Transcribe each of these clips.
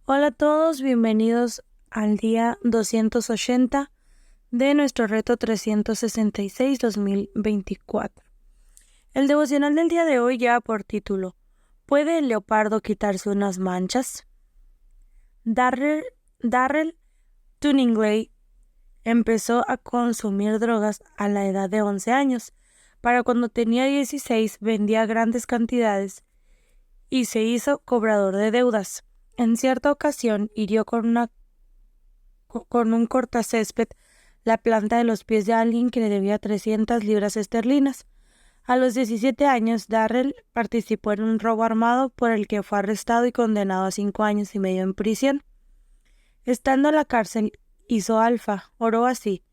Hola a todos, bienvenidos al día 280 de nuestro reto 366-2024. El devocional del día de hoy lleva por título: ¿Puede el leopardo quitarse unas manchas? Darrell Tunningley empezó a consumir drogas a la edad de 11 años. Para cuando tenía 16 vendía grandes cantidades y se hizo cobrador de deudas. En cierta ocasión hirió con un cortacésped la planta de los pies de alguien que le debía 300 libras esterlinas. A los 17 años, Darrell participó en un robo armado por el que fue arrestado y condenado a 5 años y medio en prisión. Estando en la cárcel, hizo oró así: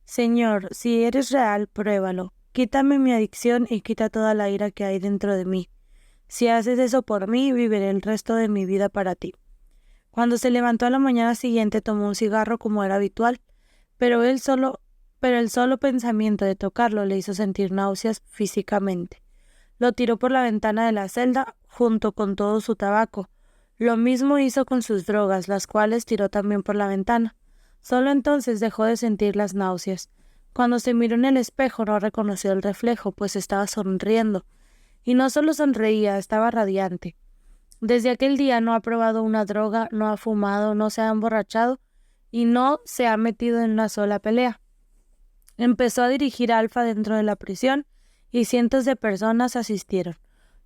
Señor, si eres real, pruébalo. Quítame mi adicción y quita toda la ira que hay dentro de mí. Si haces eso por mí, viviré el resto de mi vida para ti. Cuando se levantó a la mañana siguiente, tomó un cigarro como era habitual, pero el solo pensamiento de tocarlo le hizo sentir náuseas físicamente. Lo tiró por la ventana de la celda junto con todo su tabaco. Lo mismo hizo con sus drogas, las cuales tiró también por la ventana. Solo entonces dejó de sentir las náuseas. Cuando se miró en el espejo no reconoció el reflejo, pues estaba sonriendo. Y no solo sonreía, estaba radiante. Desde aquel día no ha probado una droga, no ha fumado, no se ha emborrachado y no se ha metido en una sola pelea. Empezó a dirigir Alfa dentro de la prisión y cientos de personas asistieron.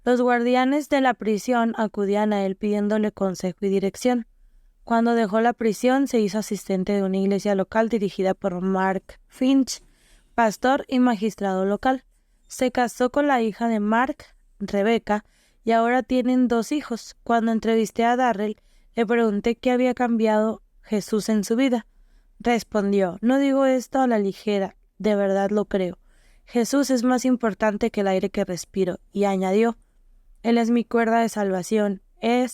Los guardianes de la prisión acudían a él pidiéndole consejo y dirección. Cuando dejó la prisión se hizo asistente de una iglesia local dirigida por Mark Finch, pastor y magistrado local. Se casó con la hija de Mark, Rebecca, y ahora tienen 2 hijos. Cuando entrevisté a Darrell, le pregunté qué había cambiado Jesús en su vida. Respondió: no digo esto a la ligera, de verdad lo creo. Jesús es más importante que el aire que respiro. Y añadió: Él es mi cuerda de salvación, Él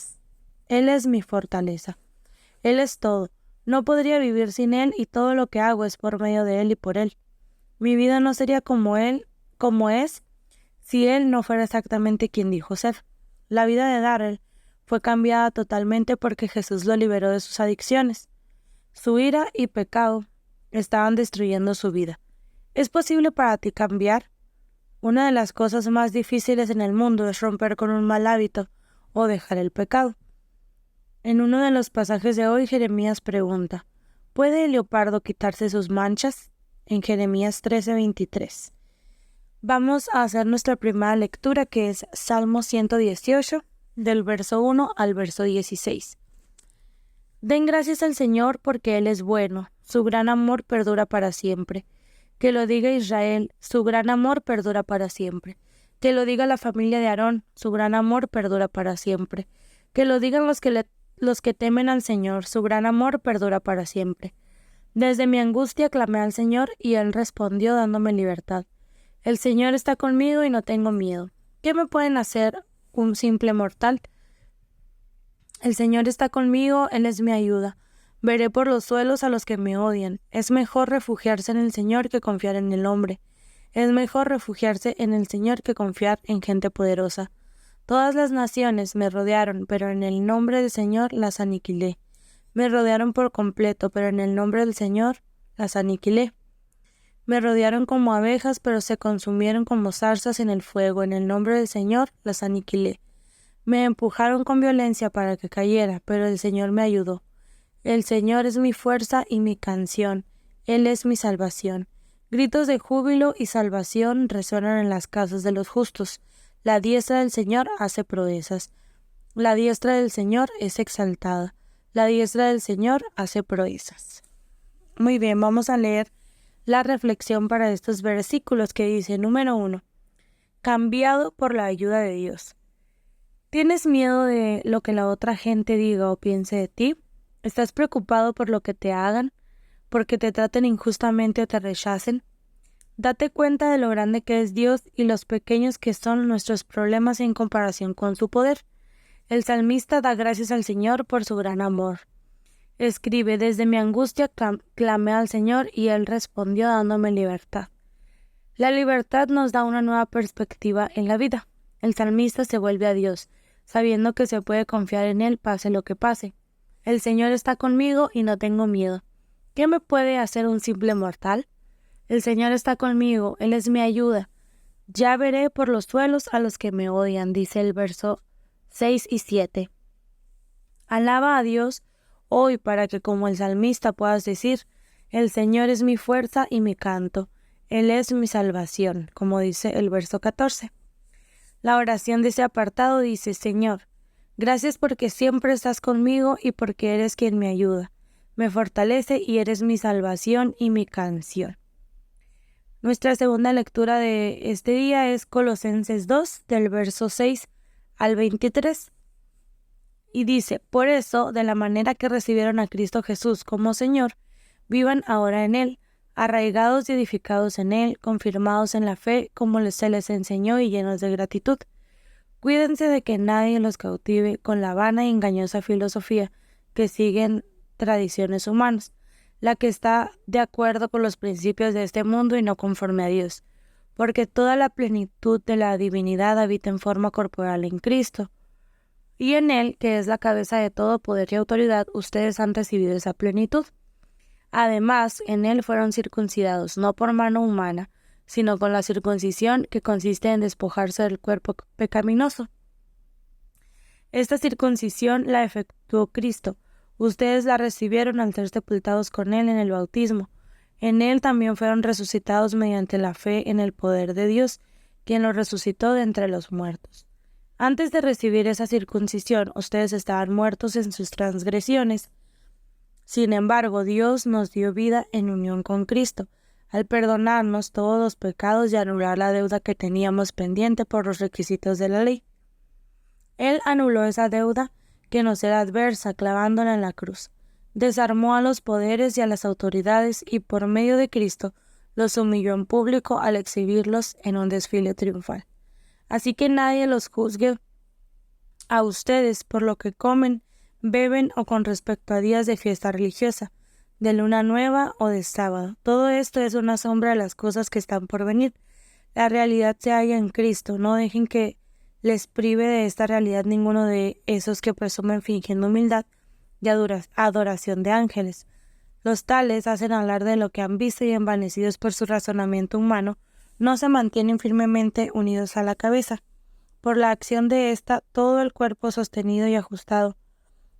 es mi fortaleza. Él es todo. No podría vivir sin Él y todo lo que hago es por medio de Él y por Él. Mi vida no sería como es, si Él no fuera exactamente quien dijo ser. La vida de Darrell fue cambiada totalmente porque Jesús lo liberó de sus adicciones. Su ira y pecado estaban destruyendo su vida. ¿Es posible para ti cambiar? Una de las cosas más difíciles en el mundo es romper con un mal hábito o dejar el pecado. En uno de los pasajes de hoy, Jeremías pregunta: ¿puede el leopardo quitarse sus manchas? En Jeremías 13:23. Vamos a hacer nuestra primera lectura, que es Salmo 118, del verso 1 al verso 16. Den gracias al Señor porque Él es bueno, su gran amor perdura para siempre. Que lo diga Israel, su gran amor perdura para siempre. Que lo diga la familia de Aarón, su gran amor perdura para siempre. Que lo digan los que temen al Señor, su gran amor perdura para siempre. Desde mi angustia clamé al Señor y Él respondió dándome libertad. El Señor está conmigo y no tengo miedo. ¿Qué me pueden hacer un simple mortal? El Señor está conmigo, Él es mi ayuda. Veré por los suelos a los que me odian. Es mejor refugiarse en el Señor que confiar en el hombre. Es mejor refugiarse en el Señor que confiar en gente poderosa. Todas las naciones me rodearon, pero en el nombre del Señor las aniquilé. Me rodearon por completo, pero en el nombre del Señor las aniquilé. Me rodearon como abejas, pero se consumieron como zarzas en el fuego. En el nombre del Señor las aniquilé. Me empujaron con violencia para que cayera, pero el Señor me ayudó. El Señor es mi fuerza y mi canción. Él es mi salvación. Gritos de júbilo y salvación resuenan en las casas de los justos. La diestra del Señor hace proezas. La diestra del Señor es exaltada. La diestra del Señor hace proezas. Muy bien, vamos a leer la reflexión para estos versículos, que dice: número 1. Cambiado por la ayuda de Dios. ¿Tienes miedo de lo que la otra gente diga o piense de ti? ¿Estás preocupado por lo que te hagan? ¿Porque te traten injustamente o te rechacen? Date cuenta de lo grande que es Dios y los pequeños que son nuestros problemas en comparación con su poder. El salmista da gracias al Señor por su gran amor. Escribe: desde mi angustia clamé al Señor y Él respondió dándome libertad. La libertad nos da una nueva perspectiva en la vida. El salmista se vuelve a Dios, sabiendo que se puede confiar en Él pase lo que pase. El Señor está conmigo y no tengo miedo. ¿Qué me puede hacer un simple mortal? El Señor está conmigo, Él es mi ayuda. Ya veré por los suelos a los que me odian, dice el verso 6 y 7. Alaba a Dios hoy para que como el salmista puedas decir, el Señor es mi fuerza y mi canto, Él es mi salvación, como dice el verso 14. La oración de ese apartado dice, Señor, gracias porque siempre estás conmigo y porque eres quien me ayuda, me fortalece y eres mi salvación y mi canción. Nuestra segunda lectura de este día es Colosenses 2, del verso 6 al 23. Y dice, por eso, de la manera que recibieron a Cristo Jesús como Señor, vivan ahora en Él, arraigados y edificados en Él, confirmados en la fe, como se les enseñó y llenos de gratitud. Cuídense de que nadie los cautive con la vana y engañosa filosofía que siguen tradiciones humanas, la que está de acuerdo con los principios de este mundo y no conforme a Dios, porque toda la plenitud de la divinidad habita en forma corporal en Cristo. Y en Él, que es la cabeza de todo poder y autoridad, ustedes han recibido esa plenitud. Además, en Él fueron circuncidados, no por mano humana, sino con la circuncisión que consiste en despojarse del cuerpo pecaminoso. Esta circuncisión la efectuó Cristo. Ustedes la recibieron al ser sepultados con Él en el bautismo. En Él también fueron resucitados mediante la fe en el poder de Dios, quien los resucitó de entre los muertos. Antes de recibir esa circuncisión, ustedes estaban muertos en sus transgresiones. Sin embargo, Dios nos dio vida en unión con Cristo, al perdonarnos todos los pecados y anular la deuda que teníamos pendiente por los requisitos de la ley. Él anuló esa deuda que nos era adversa clavándola en la cruz. Desarmó a los poderes y a las autoridades y por medio de Cristo los humilló en público al exhibirlos en un desfile triunfal. Así que nadie los juzgue a ustedes por lo que comen, beben o con respecto a días de fiesta religiosa, de luna nueva o de sábado. Todo esto es una sombra de las cosas que están por venir. La realidad se halla en Cristo. No dejen que les prive de esta realidad ninguno de esos que presumen fingiendo humildad y adoración de ángeles. Los tales hacen hablar de lo que han visto y envanecidos por su razonamiento humano, no se mantienen firmemente unidos a la cabeza. Por la acción de ésta, todo el cuerpo sostenido y ajustado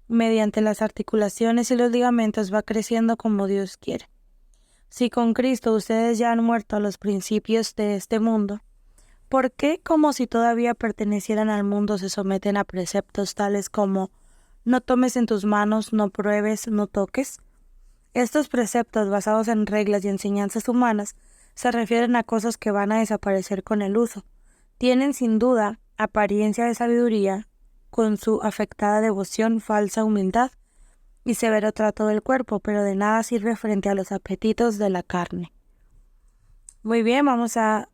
mediante las articulaciones y los ligamentos va creciendo como Dios quiere. Si con Cristo ustedes ya han muerto a los principios de este mundo, ¿por qué, como si todavía pertenecieran al mundo, se someten a preceptos tales como no tomes en tus manos, no pruebes, no toques? Estos preceptos, basados en reglas y enseñanzas humanas, se refieren a cosas que van a desaparecer con el uso. Tienen sin duda apariencia de sabiduría, con su afectada devoción, falsa humildad y severo trato del cuerpo, pero de nada sirve frente a los apetitos de la carne. Muy bien, vamos a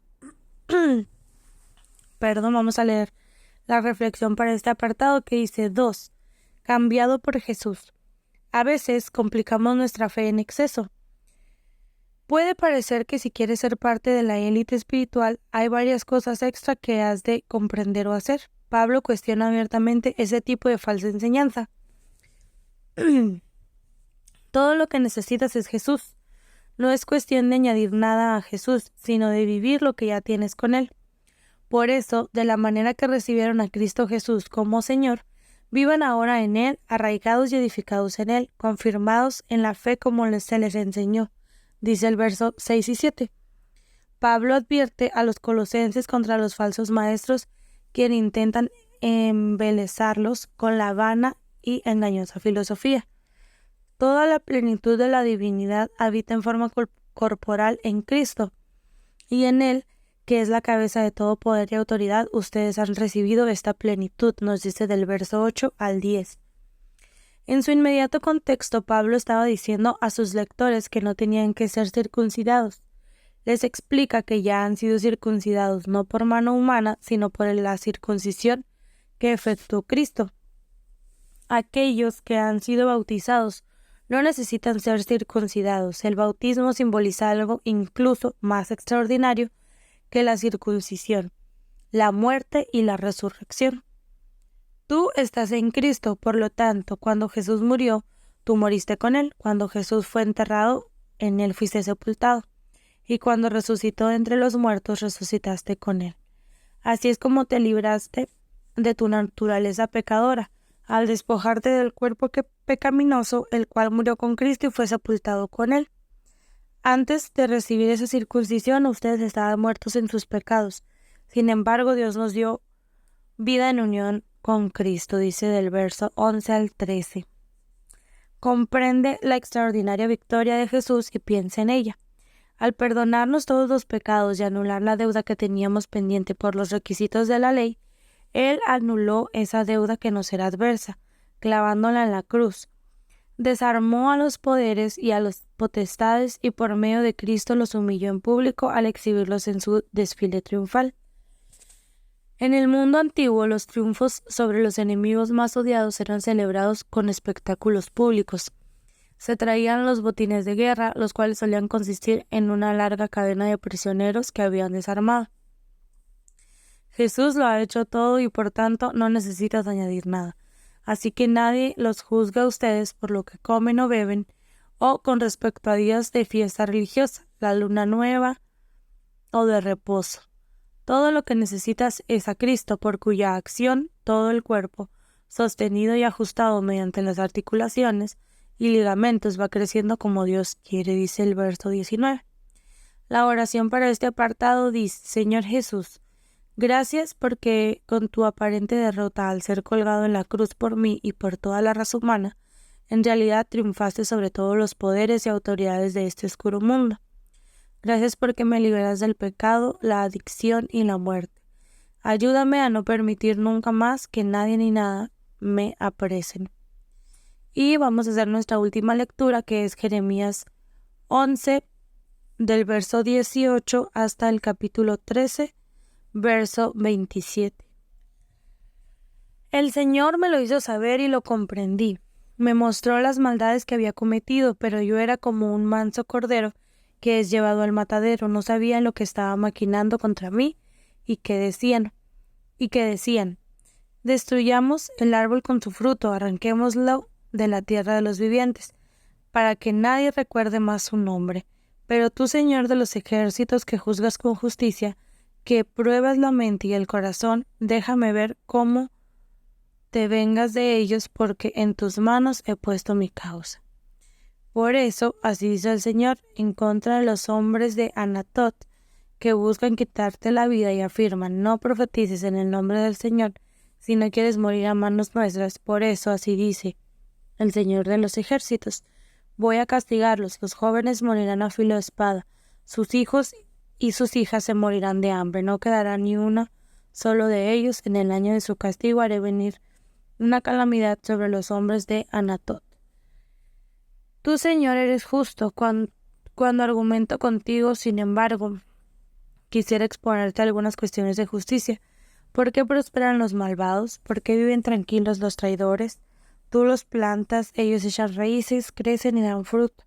leer la reflexión para este apartado que dice 2. Cambiado por Jesús. A veces complicamos nuestra fe en exceso. Puede parecer que si quieres ser parte de la élite espiritual, hay varias cosas extra que has de comprender o hacer. Pablo cuestiona abiertamente ese tipo de falsa enseñanza. Todo lo que necesitas es Jesús. No es cuestión de añadir nada a Jesús, sino de vivir lo que ya tienes con Él. Por eso, de la manera que recibieron a Cristo Jesús como Señor, vivan ahora en Él, arraigados y edificados en Él, confirmados en la fe como se les enseñó, dice el verso 6 y 7. Pablo advierte a los colosenses contra los falsos maestros quienes intentan embelezarlos con la vana y engañosa filosofía. Toda la plenitud de la divinidad habita en forma corporal en Cristo, y en Él, que es la cabeza de todo poder y autoridad, ustedes han recibido esta plenitud, nos dice del verso 8 al 10. En su inmediato contexto, Pablo estaba diciendo a sus lectores que no tenían que ser circuncidados. Les explica que ya han sido circuncidados no por mano humana, sino por la circuncisión que efectuó Cristo. Aquellos que han sido bautizados no necesitan ser circuncidados. El bautismo simboliza algo incluso más extraordinario que la circuncisión, la muerte y la resurrección. Tú estás en Cristo, por lo tanto, cuando Jesús murió, tú moriste con Él. Cuando Jesús fue enterrado, en Él fuiste sepultado. Y cuando resucitó de entre los muertos, resucitaste con Él. Así es como te libraste de tu naturaleza pecadora, al despojarte del cuerpo pecaminoso, el cual murió con Cristo y fue sepultado con Él. Antes de recibir esa circuncisión, ustedes estaban muertos en sus pecados. Sin embargo, Dios nos dio vida en unión con Cristo, dice del verso 11 al 13. Comprende la extraordinaria victoria de Jesús y piensa en ella. Al perdonarnos todos los pecados y anular la deuda que teníamos pendiente por los requisitos de la ley, Él anuló esa deuda que nos era adversa, clavándola en la cruz. Desarmó a los poderes y a las potestades y por medio de Cristo los humilló en público al exhibirlos en su desfile triunfal. En el mundo antiguo, los triunfos sobre los enemigos más odiados eran celebrados con espectáculos públicos. Se traían los botines de guerra, los cuales solían consistir en una larga cadena de prisioneros que habían desarmado. Jesús lo ha hecho todo y por tanto no necesitas añadir nada. Así que nadie los juzga a ustedes por lo que comen o beben, o con respecto a días de fiesta religiosa, la luna nueva o de reposo. Todo lo que necesitas es a Cristo, por cuya acción todo el cuerpo, sostenido y ajustado mediante las articulaciones y ligamentos, va creciendo como Dios quiere, dice el verso 19. La oración para este apartado dice: Señor Jesús, gracias porque con tu aparente derrota al ser colgado en la cruz por mí y por toda la raza humana, en realidad triunfaste sobre todos los poderes y autoridades de este oscuro mundo. Gracias porque me liberas del pecado, la adicción y la muerte. Ayúdame a no permitir nunca más que nadie ni nada me apresen. Y vamos a hacer nuestra última lectura, que es Jeremías 11, del verso 18 hasta el capítulo 13, verso 27. El Señor me lo hizo saber y lo comprendí. Me mostró las maldades que había cometido, pero yo era como un manso cordero que es llevado al matadero. No sabían lo que estaba maquinando contra mí y que decían, destruyamos el árbol con su fruto, arranquémoslo de la tierra de los vivientes, para que nadie recuerde más su nombre. Pero tú, Señor de los ejércitos, que juzgas con justicia, que pruebas la mente y el corazón, déjame ver cómo te vengas de ellos, porque en tus manos he puesto mi causa. Por eso, así dice el Señor, en contra de los hombres de Anatot, que buscan quitarte la vida y afirman: no profetices en el nombre del Señor, si no quieres morir a manos nuestras. Por eso, así dice el Señor de los ejércitos: voy a castigarlos, los jóvenes morirán a filo de espada, sus hijos y sus hijas se morirán de hambre, no quedará ni uno solo de ellos. En el año de su castigo haré venir una calamidad sobre los hombres de Anatot. Tú, Señor, eres justo cuando argumento contigo. Sin embargo, quisiera exponerte algunas cuestiones de justicia. ¿Por qué prosperan los malvados? ¿Por qué viven tranquilos los traidores? Tú los plantas, ellos echan raíces, crecen y dan fruto.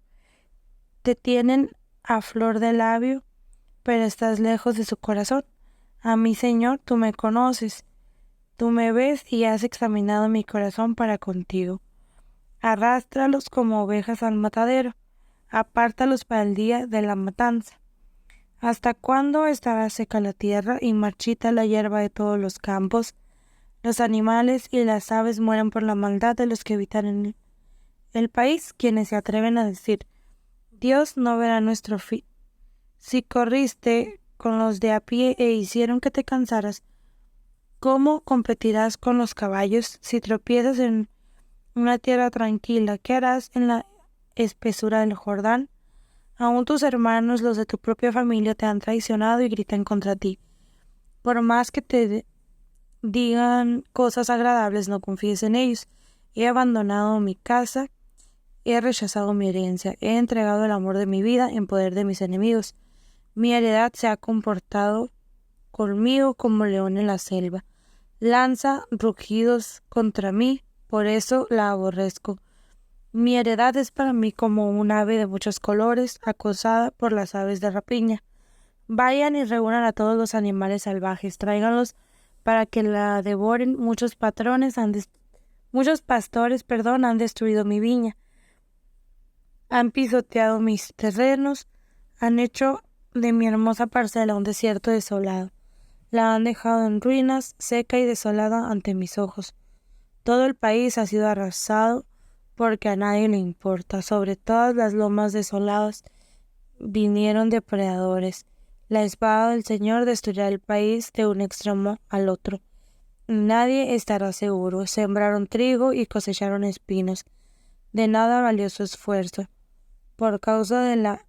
Te tienen a flor de labio, pero estás lejos de su corazón. A mí, Señor, tú me conoces. Tú me ves y has examinado mi corazón para contigo. Arrástralos como ovejas al matadero, apártalos para el día de la matanza. ¿Hasta cuándo estará seca la tierra y marchita la hierba de todos los campos? Los animales y las aves mueren por la maldad de los que habitan en el país, quienes se atreven a decir: Dios no verá nuestro fin. Si corriste con los de a pie e hicieron que te cansaras, ¿cómo competirás con los caballos? Si tropiezas en una tierra tranquila, ¿qué harás en la espesura del Jordán? Aún tus hermanos, los de tu propia familia, te han traicionado y gritan contra ti. Por más que te digan cosas agradables, no confíes en ellos. He abandonado mi casa, he rechazado mi herencia, he entregado el amor de mi vida en poder de mis enemigos. Mi heredad se ha comportado conmigo como león en la selva. Lanza rugidos contra mí, por eso la aborrezco. Mi heredad es para mí como un ave de muchos colores, acosada por las aves de rapiña. Vayan y reúnan a todos los animales salvajes, tráiganlos para que la devoren. Muchos pastores han destruido mi viña, han pisoteado mis terrenos, han hecho de mi hermosa parcela un desierto desolado. La han dejado en ruinas, seca y desolada ante mis ojos. Todo el país ha sido arrasado porque a nadie le importa. Sobre todas las lomas desoladas vinieron depredadores. La espada del Señor destruirá el país de un extremo al otro. Nadie estará seguro. Sembraron trigo y cosecharon espinos. De nada valió su esfuerzo. Por causa de la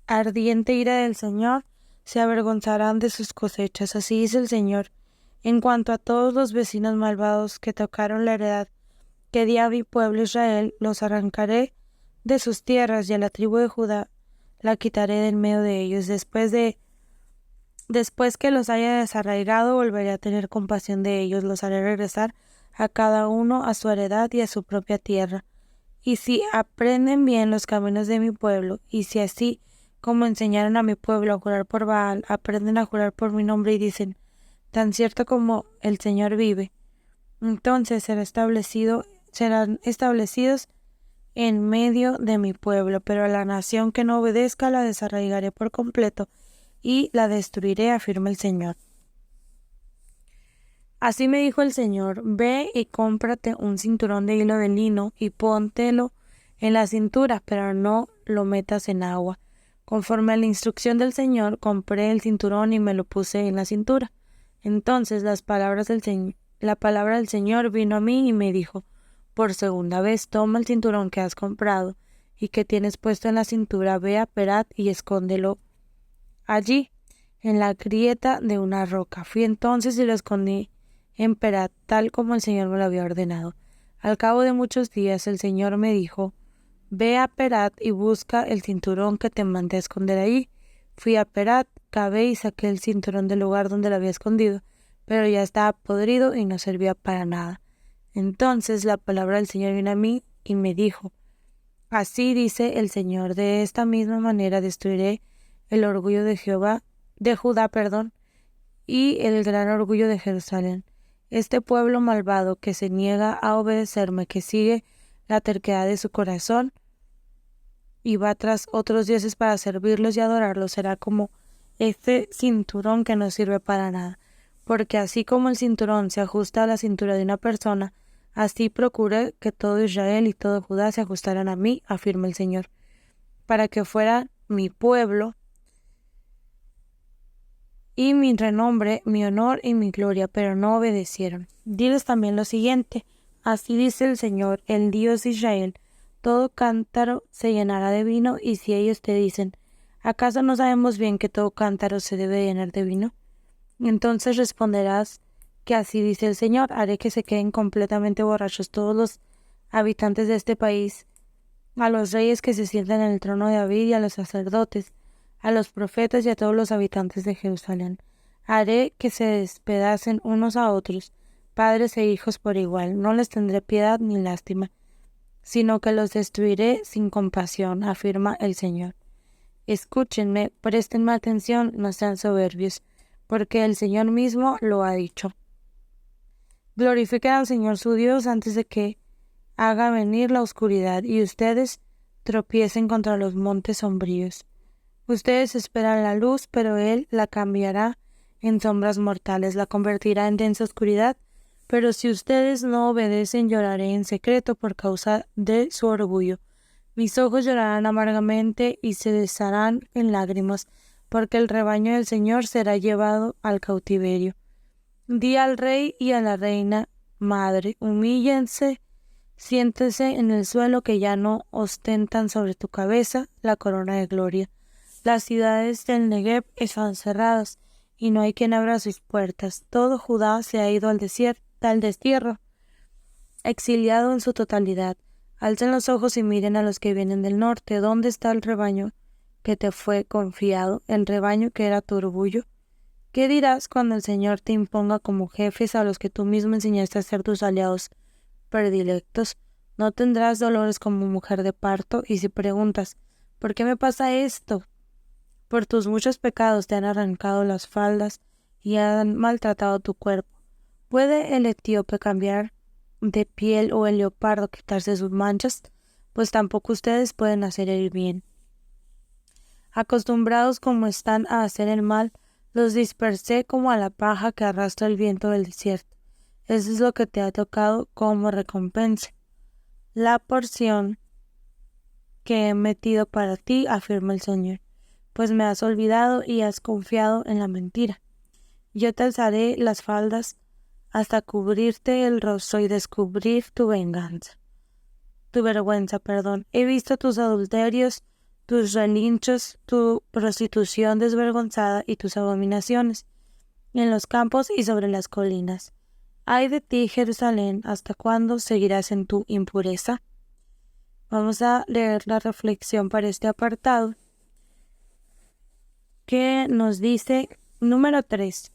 ardiente ira del Señor, se avergonzarán de sus cosechas. Así dice el Señor. En cuanto a todos los vecinos malvados que tocaron la heredad que di a mi pueblo Israel, los arrancaré de sus tierras, y a la tribu de Judá la quitaré de en medio de ellos. Después que los haya desarraigado, volveré a tener compasión de ellos. Los haré regresar a cada uno a su heredad y a su propia tierra. Y si aprenden bien los caminos de mi pueblo, y si así como enseñaron a mi pueblo a jurar por Baal, aprenden a jurar por mi nombre y dicen, tan cierto como el Señor vive, entonces serán establecidos en medio de mi pueblo. Pero a la nación que no obedezca la desarraigaré por completo y la destruiré, afirma el Señor. Así me dijo el Señor, ve y cómprate un cinturón de hilo de lino y póntelo en la cintura, pero no lo metas en agua. Conforme a la instrucción del Señor, compré el cinturón y me lo puse en la cintura. Entonces la palabra del Señor vino a mí y me dijo, por segunda vez, toma el cinturón que has comprado y que tienes puesto en la cintura, ve a Perat y escóndelo allí, en la grieta de una roca. Fui entonces y lo escondí en Perat, tal como el Señor me lo había ordenado. Al cabo de muchos días el Señor me dijo, ve a Perat y busca el cinturón que te mandé a esconder allí. Fui a Perat, cavé y saqué el cinturón del lugar donde lo había escondido, pero ya estaba podrido y no servía para nada. Entonces la palabra del Señor vino a mí y me dijo, así dice el Señor, de esta misma manera destruiré el orgullo de Judá, y el gran orgullo de Jerusalén. Este pueblo malvado que se niega a obedecerme, que sigue la terquedad de su corazón y va tras otros dioses para servirlos y adorarlos, será como este cinturón que no sirve para nada. Porque así como el cinturón se ajusta a la cintura de una persona, así procuré que todo Israel y todo Judá se ajustaran a mí, afirma el Señor, para que fuera mi pueblo y mi renombre, mi honor y mi gloria, pero no obedecieron. Diles también lo siguiente, así dice el Señor, el Dios de Israel, todo cántaro se llenará de vino, y si ellos te dicen, ¿acaso no sabemos bien que todo cántaro se debe llenar de vino? Entonces responderás que así dice el Señor, haré que se queden completamente borrachos todos los habitantes de este país, a los reyes que se sientan en el trono de David y a los sacerdotes, a los profetas y a todos los habitantes de Jerusalén. Haré que se despedacen unos a otros, padres e hijos por igual. No les tendré piedad ni lástima, sino que los destruiré sin compasión, afirma el Señor. Escúchenme, préstenme atención, no sean soberbios, porque el Señor mismo lo ha dicho. Glorifiquen al Señor su Dios antes de que haga venir la oscuridad y ustedes tropiecen contra los montes sombríos. Ustedes esperan la luz, pero Él la cambiará en sombras mortales, la convertirá en densa oscuridad. Pero si ustedes no obedecen, lloraré en secreto por causa de su orgullo. Mis ojos llorarán amargamente y se desharán en lágrimas, porque el rebaño del Señor será llevado al cautiverio. Di al rey y a la reina madre, humíllense, siéntese en el suelo, que ya no ostentan sobre tu cabeza la corona de gloria. Las ciudades del Negev están cerradas, y no hay quien abra sus puertas. Todo Judá se ha ido al destierro, exiliado en su totalidad. Alcen los ojos y miren a los que vienen del norte. ¿Dónde está el rebaño que te fue confiado, el rebaño que era tu orgullo? ¿Qué dirás cuando el Señor te imponga como jefes a los que tú mismo enseñaste a ser tus aliados predilectos? No tendrás dolores como mujer de parto, y si preguntas, ¿por qué me pasa esto? Por tus muchos pecados te han arrancado las faldas y han maltratado tu cuerpo. ¿Puede el etíope cambiar de piel o el leopardo quitarse sus manchas? Pues tampoco ustedes pueden hacer el bien. Acostumbrados como están a hacer el mal, los dispersé como a la paja que arrastra el viento del desierto. Eso es lo que te ha tocado como recompensa. La porción que he metido para ti, afirma el Señor, pues me has olvidado y has confiado en la mentira. Yo te alzaré las faldas hasta cubrirte el rostro y descubrir tu vergüenza. He visto tus adulterios, tus relinchos, tu prostitución desvergonzada y tus abominaciones en los campos y sobre las colinas. Ay de ti, Jerusalén, ¿hasta cuándo seguirás en tu impureza? Vamos a leer la reflexión para este apartado, que nos dice, número 3,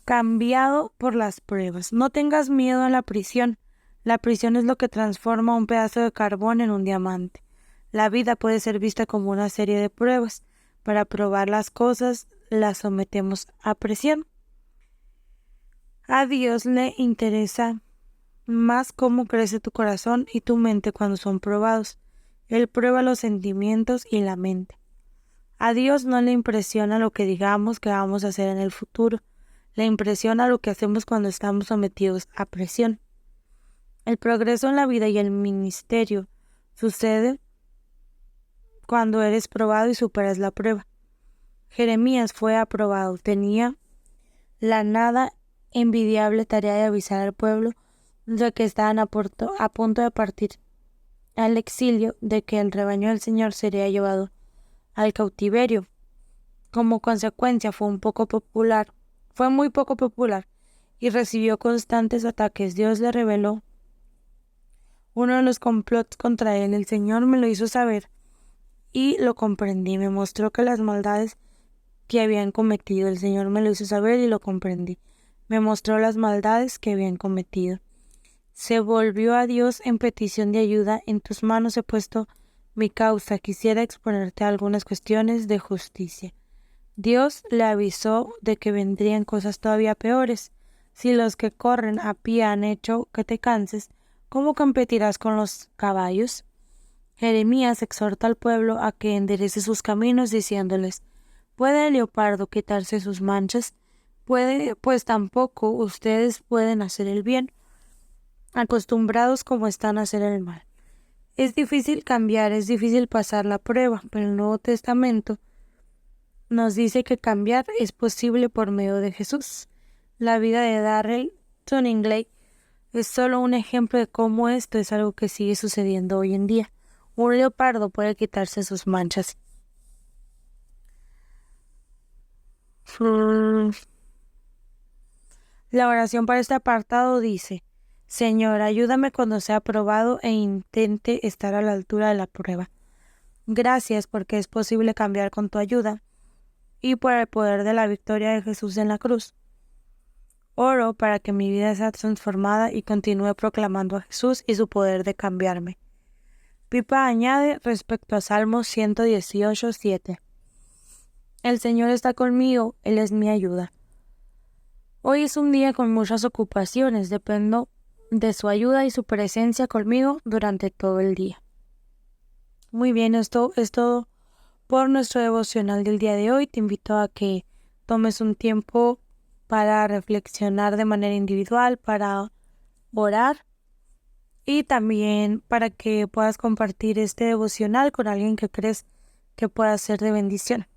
cambiado por las pruebas. No tengas miedo a la prisión. La prisión es lo que transforma un pedazo de carbón en un diamante. La vida puede ser vista como una serie de pruebas. Para probar las cosas, las sometemos a presión. A Dios le interesa más cómo crece tu corazón y tu mente cuando son probados. Él prueba los sentimientos y la mente. A Dios no le impresiona lo que digamos que vamos a hacer en el futuro. Le impresiona lo que hacemos cuando estamos sometidos a presión. El progreso en la vida y el ministerio sucede cuando eres probado y superas la prueba. Jeremías fue aprobado. Tenía la nada envidiable tarea de avisar al pueblo de que estaban a punto de partir al exilio, de que el rebaño del Señor sería llevado al cautiverio. Como consecuencia fue muy poco popular y recibió constantes ataques. Dios le reveló uno de los complots contra él. El Señor me lo hizo saber y lo comprendí. Me mostró que las maldades que habían cometido. El Señor me lo hizo saber y lo comprendí. Me mostró las maldades que habían cometido. Se volvió a Dios en petición de ayuda. En tus manos he puesto mi causa. Quisiera exponerte algunas cuestiones de justicia. Dios le avisó de que vendrían cosas todavía peores. Si los que corren a pie han hecho que te canses, ¿cómo competirás con los caballos? Jeremías exhorta al pueblo a que enderece sus caminos, diciéndoles: ¿puede el leopardo quitarse sus manchas? Pues tampoco ustedes pueden hacer el bien, acostumbrados como están a hacer el mal. Es difícil cambiar, es difícil pasar la prueba, pero el Nuevo Testamento nos dice que cambiar es posible por medio de Jesús. La vida de Darrell Tuningley es solo un ejemplo de cómo esto es algo que sigue sucediendo hoy en día. Un leopardo puede quitarse sus manchas. La oración para este apartado dice: Señor, ayúdame cuando sea probado e intente estar a la altura de la prueba. Gracias porque es posible cambiar con tu ayuda y por el poder de la victoria de Jesús en la cruz. Oro para que mi vida sea transformada y continúe proclamando a Jesús y su poder de cambiarme. Pipa añade respecto a Salmos 118:7. El Señor está conmigo, Él es mi ayuda. Hoy es un día con muchas ocupaciones, dependo de su ayuda y su presencia conmigo durante todo el día. Muy bien, esto es todo por nuestro devocional del día de hoy. Te invito a que tomes un tiempo para reflexionar de manera individual, para orar y también para que puedas compartir este devocional con alguien que crees que pueda ser de bendición.